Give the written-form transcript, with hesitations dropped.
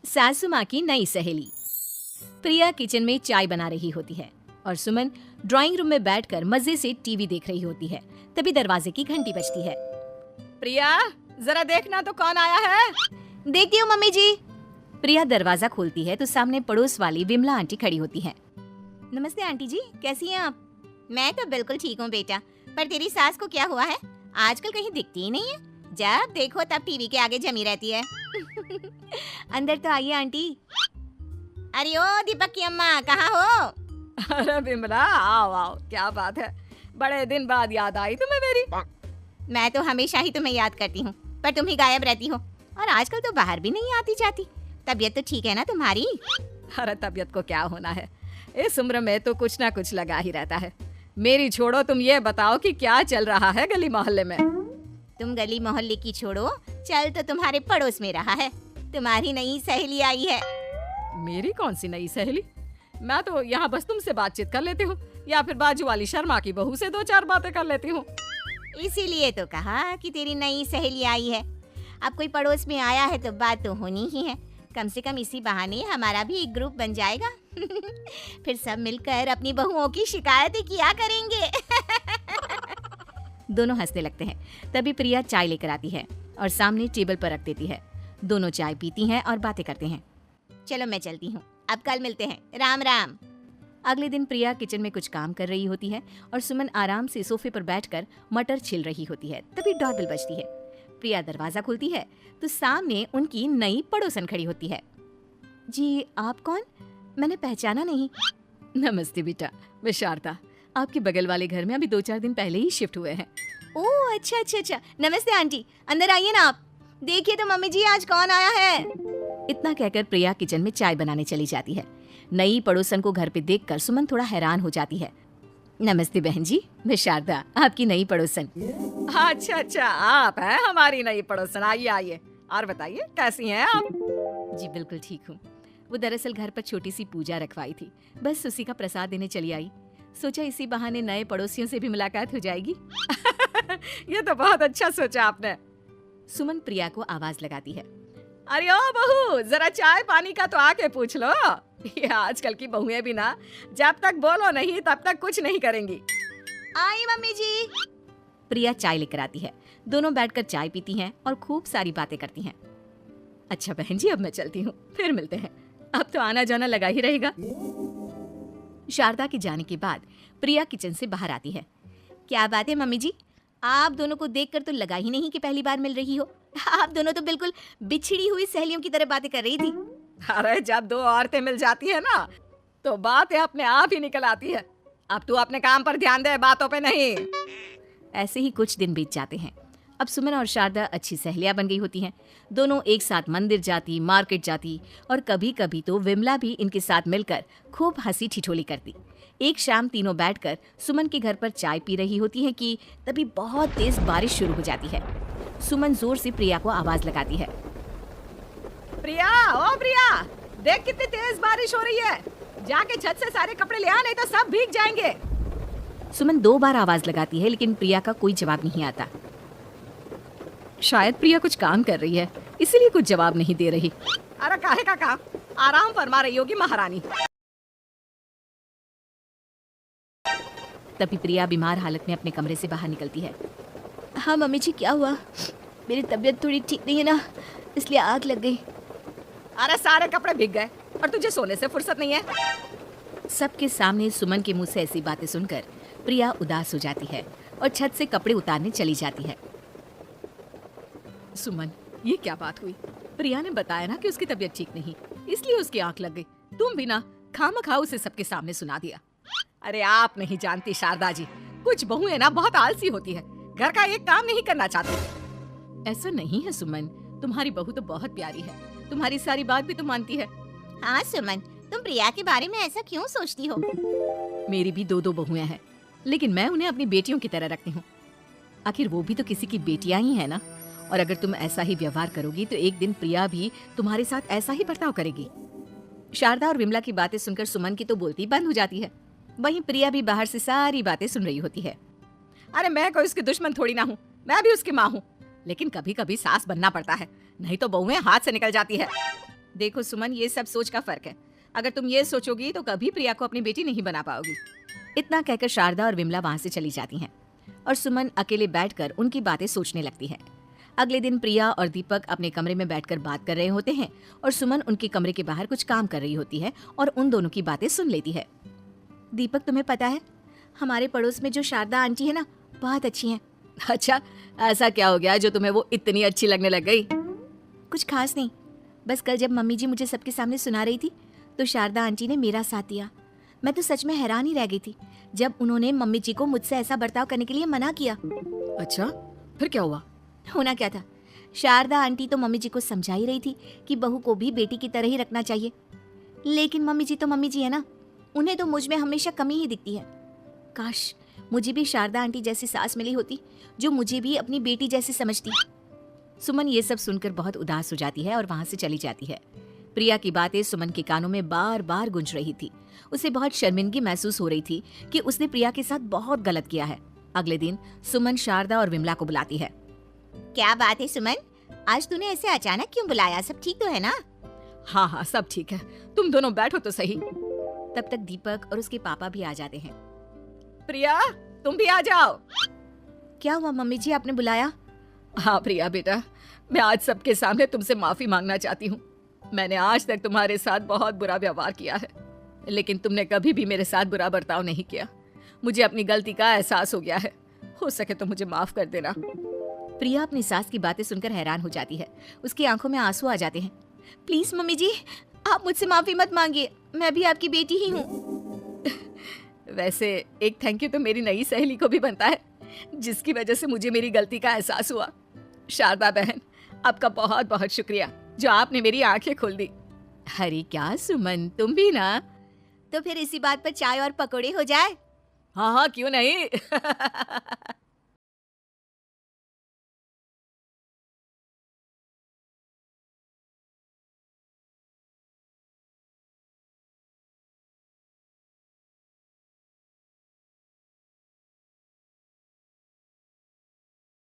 सासू माँ की नई सहेली। प्रिया किचन में चाय बना रही होती है और सुमन ड्राइंग रूम में बैठकर मजे से टीवी देख रही होती है। तभी दरवाजे की घंटी बजती है। प्रिया, जरा देखना तो कौन आया है। देखती हूँ मम्मी जी। प्रिया दरवाजा खोलती है तो सामने पड़ोस वाली विमला आंटी खड़ी होती है। नमस्ते आंटी जी, कैसी हैं आप? मैं तो बिल्कुल ठीक हूँ बेटा, पर तेरी सास को क्या हुआ है? आजकल कहीं दिखती ही नहीं है। जब देखो तब टीवी के आगे जमी रहती है। अंदर तो आइए आंटी। अरे ओ दीपक की अम्मा, कहाँ हो? अरे विमला, आओ आओ, क्या बात है, बड़े दिन बाद याद आई तुम्हें मेरी। मैं तो हमेशा ही तुम्हें याद करती हूँ, पर तुम ही गायब रहती हो और आजकल तो बाहर भी नहीं आती जाती। तबीयत तो ठीक है ना तुम्हारी? अरे तबीयत को क्या होना है, इस उम्र में तो कुछ ना कुछ लगा ही रहता है। मेरी छोड़ो, तुम ये बताओ कि क्या चल रहा है गली मोहल्ले में। तुम गली मोहल्ले की छोड़ो, चल तो तुम्हारे पड़ोस में रहा है। तुम्हारी नई सहेली आई है। मेरी कौन सी नई सहेली? मैं तो यहाँ बस तुमसे बातचीत कर लेती हूँ या फिर बाजू वाली शर्मा की बहू से 2-4 बातें कर लेती हूँ। इसीलिए तो कहा कि तेरी नई सहेली आई है। अब कोई पड़ोस में आया है तो बात तो होनी ही है। कम से कम इसी बहाने हमारा भी एक ग्रुप बन जाएगा। फिर सब मिलकर अपनी बहुओं की शिकायतें किया करेंगे। दोनों हंसने लगते हैं। तभी प्रिया चाय लेकर आती है और सामने टेबल पर रख देती है। दोनों चाय पीती हैं और बातें करते हैं। चलो मैं चलती हूँ, अब कल मिलते हैं। राम राम। अगले दिन प्रिया किचन में कुछ काम कर रही होती है और सुमन आराम से सोफे पर बैठकर मटर छिल रही होती है। तभी डोरबेल बजती है। प्रिया दरवाजा खोलती है तो सामने उनकी नई पड़ोसन खड़ी होती है। जी, आप कौन? मैंने पहचाना नहीं। नमस्ते बेटा, मैं शारदा, आपके बगल वाले घर में अभी 2-4 दिन पहले ही शिफ्ट हुए हैं। ओह अच्छा अच्छा अच्छा, नमस्ते आंटी, अंदर आइए ना आप। देखिए तो मम्मी जी, आज कौन आया है। इतना कहकर प्रिया किचन में चाय बनाने चली जाती है। नई पड़ोसन को घर पे देखकर सुमन थोड़ा हैरान हो जाती है। नमस्ते बहन जी, मैं शारदा, आपकी नई पड़ोसन। अच्छा अच्छा, आप हैं हमारी नई पड़ोसन। आइए आइए, और बताइए कैसी हैं आप? जी बिल्कुल ठीक हूँ। वो दरअसल घर पर छोटी सी पूजा रखवाई थी, बस उसी का प्रसाद देने चली आई। सोचा इसी बहाने नए पड़ोसियों से भी मुलाकात हो जाएगी। ये तो बहुत अच्छा सोचा आपने। सुमन प्रिया को आवाज लगाती है। अरे ओ बहू, जरा चाय पानी का तो आके पूछ लो। ये आजकल की बहुएं भी ना, जब तक बोलो नहीं तब तक कुछ नहीं करेंगी। आई मम्मी जी। प्रिया चाय लेकर आती है। दोनों बैठकर चाय पीती हैं और खूब सारी बातें करती हैं। अच्छा बहन जी, अब मैं चलती हूँ, फिर मिलते हैं। अब तो आना जाना लगा ही रहेगा। शारदा के जाने के बाद प्रिया किचन से बाहर आती है। क्या बात है मम्मी जी, आप दोनों को देखकर तो लगा ही नहीं कि पहली बार मिल रही हो। आप दोनों तो बिल्कुल बिछड़ी हुई सहेलियों की तरह बातें कर रही थी। अरे जब दो औरतें मिल जाती है ना, तो बातें अपने आप ही निकल आती है। अब तू अपने काम पर ध्यान दे, बातों पे नहीं। ऐसे ही कुछ दिन बीत जाते हैं। अब सुमन और शारदा अच्छी सहेलियां बन गई होती हैं। दोनों एक साथ मंदिर जाती, मार्केट जाती और कभी कभी तो विमला भी इनके साथ मिलकर खूब हंसी ठिठोली करती। एक शाम तीनों बैठकर सुमन के घर पर चाय पी रही होती हैं कि तभी बहुत तेज बारिश शुरू हो जाती है। सुमन जोर से प्रिया को आवाज लगाती है। प्रिया, ओ प्रिया, देख कितनी तेज बारिश हो रही है। जाके छत से सारे कपड़े ले आ, नहीं तो सब भीग जाएंगे। सुमन 2 बार आवाज लगाती है लेकिन प्रिया का कोई जवाब नहीं आता। शायद प्रिया कुछ काम कर रही है, इसीलिए कुछ जवाब नहीं दे रही। अरे काहे का काम, आराम फरमा रही होगी महारानी। तभी प्रिया बीमार हालत में अपने कमरे से बाहर निकलती है। हाँ मम्मी जी, क्या हुआ? मेरी तबीयत थोड़ी ठीक नहीं है ना, इसलिए आग लग गई। अरे सारे कपड़े भीग गए और तुझे सोने से फुर्सत नहीं है। सबके सामने सुमन के मुंह से ऐसी बातें सुनकर प्रिया उदास हो जाती है और छत से कपड़े उतारने चली जाती है। सुमन, ये क्या बात हुई? प्रिया ने बताया ना कि उसकी तबीयत ठीक नहीं, इसलिए उसकी आंख लग गई। तुम भी ना खामखा उसे सबके सामने सुना दिया। अरे आप नहीं जानती शारदा जी, कुछ बहुएं ना बहुत आलसी होती है, घर का एक काम नहीं करना चाहती। ऐसा नहीं है सुमन, तुम्हारी बहू तो बहुत प्यारी है, तुम्हारी सारी बात भी तो मानती है। हाँ सुमन, तुम प्रिया के बारे में ऐसा क्यों सोचती हो? मेरी भी 2 बहुएं हैं, लेकिन मैं उन्हें अपनी बेटियों की तरह रखती हूँ। आखिर वो भी तो किसी की बेटियां ही है ना। और अगर तुम ऐसा ही व्यवहार करोगी तो एक दिन प्रिया भी तुम्हारे साथ ऐसा ही बर्ताव करेगी। शारदा और विमला की बातें सुनकर सुमन की तो बोलती बंद हो जाती है। वहीं प्रिया भी बाहर से सारी बातें सुन रही होती है। अरे मैं कोई उसकी दुश्मन थोड़ी ना हूँ, मैं भी उसकी माँ हूँ, लेकिन कभी कभी सास बनना पड़ता है, नहीं तो बहुएं हाथ से निकल जाती है। देखो सुमन, ये सब सोच का फर्क है। अगर तुम ये सोचोगी तो कभी प्रिया को अपनी बेटी नहीं बना पाओगी। इतना कहकर शारदा और विमला वहां से चली जाती हैं और सुमन अकेले बैठकर उनकी बातें सोचने लगती है। अगले दिन प्रिया और दीपक अपने कमरे में बैठकर बात कर रहे होते हैं और सुमन उनके कमरे के बाहर कुछ काम कर रही होती है और उन दोनों की बातें सुन लेती है। दीपक, तुम्हें पता है हमारे पड़ोस में जो शारदा आंटी है ना, बहुत अच्छी हैं। अच्छा, ऐसा क्या हो गया जो तुम्हें वो इतनी अच्छी लगने लग गई? कुछ खास नहीं, बस कल जब मम्मी जी मुझे सबके सामने सुना रही थी तो शारदा आंटी ने मेरा साथ दिया। मैं तो सच में हैरान ही रह गई थी जब उन्होंने मम्मी जी को मुझसे ऐसा बर्ताव करने के लिए मना किया। अच्छा, फिर क्या हुआ? होना क्या था, शारदा आंटी तो मम्मी जी को समझा ही रही थी कि बहू को भी बेटी की तरह ही रखना चाहिए, लेकिन मम्मी जी तो मम्मी जी है ना, उन्हें तो मुझ में हमेशा कमी ही दिखती है। काश मुझे भी शारदा आंटी जैसी सास मिली होती जो मुझे भी अपनी बेटी जैसी समझती। सुमन ये सब सुनकर बहुत उदास हो जाती है और वहां से चली जाती है। प्रिया की बातें सुमन के कानों में बार बार गूंज रही थी। उसे बहुत शर्मिंदगी महसूस हो रही थी कि उसने प्रिया के साथ बहुत गलत किया है। अगले दिन सुमन शारदा और विमला को बुलाती है। क्या बात है सुमन, आज तूने ऐसे अचानक क्यों बुलाया? सब ठीक तो है ना? हाँ हाँ, सब ठीक है, तुम दोनों बैठो तो सही। तब तक दीपक और उसके पापा भी आ जाते हैं। प्रिया, तुम भी आ जाओ। क्या हुआ मम्मी जी, आपने बुलाया? हाँ प्रिया बेटा, मैं आज सबके सामने तुमसे माफी मांगना चाहती हूँ। मैंने आज तक तुम्हारे साथ बहुत बुरा व्यवहार किया है, लेकिन तुमने कभी भी मेरे साथ बुरा बर्ताव नहीं किया। मुझे अपनी गलती का एहसास हो गया है, हो सके तो मुझे माफ कर देना। प्रिया अपनी सास की बातें सुनकर हैरान हो जाती है। उसकी आंखों में आंसू आ जाते हैं। प्लीज मम्मी जी, आप मुझसे माफी मत मांगिए, मैं भी आपकी बेटी ही हूँ। वैसे एक थैंक यू तो मेरी नई सहेली को भी बनता है, जिसकी वजह से मुझे मेरी गलती का एहसास हुआ। शारदा बहन, आपका बहुत बहुत शुक्रिया जो आपने मेरी आंखें खोल दी। अरे क्या सुमन, तुम भी ना। तो फिर इसी बात पर चाय और पकोड़े हो जाए। हाँ हाँ, क्यों नहीं।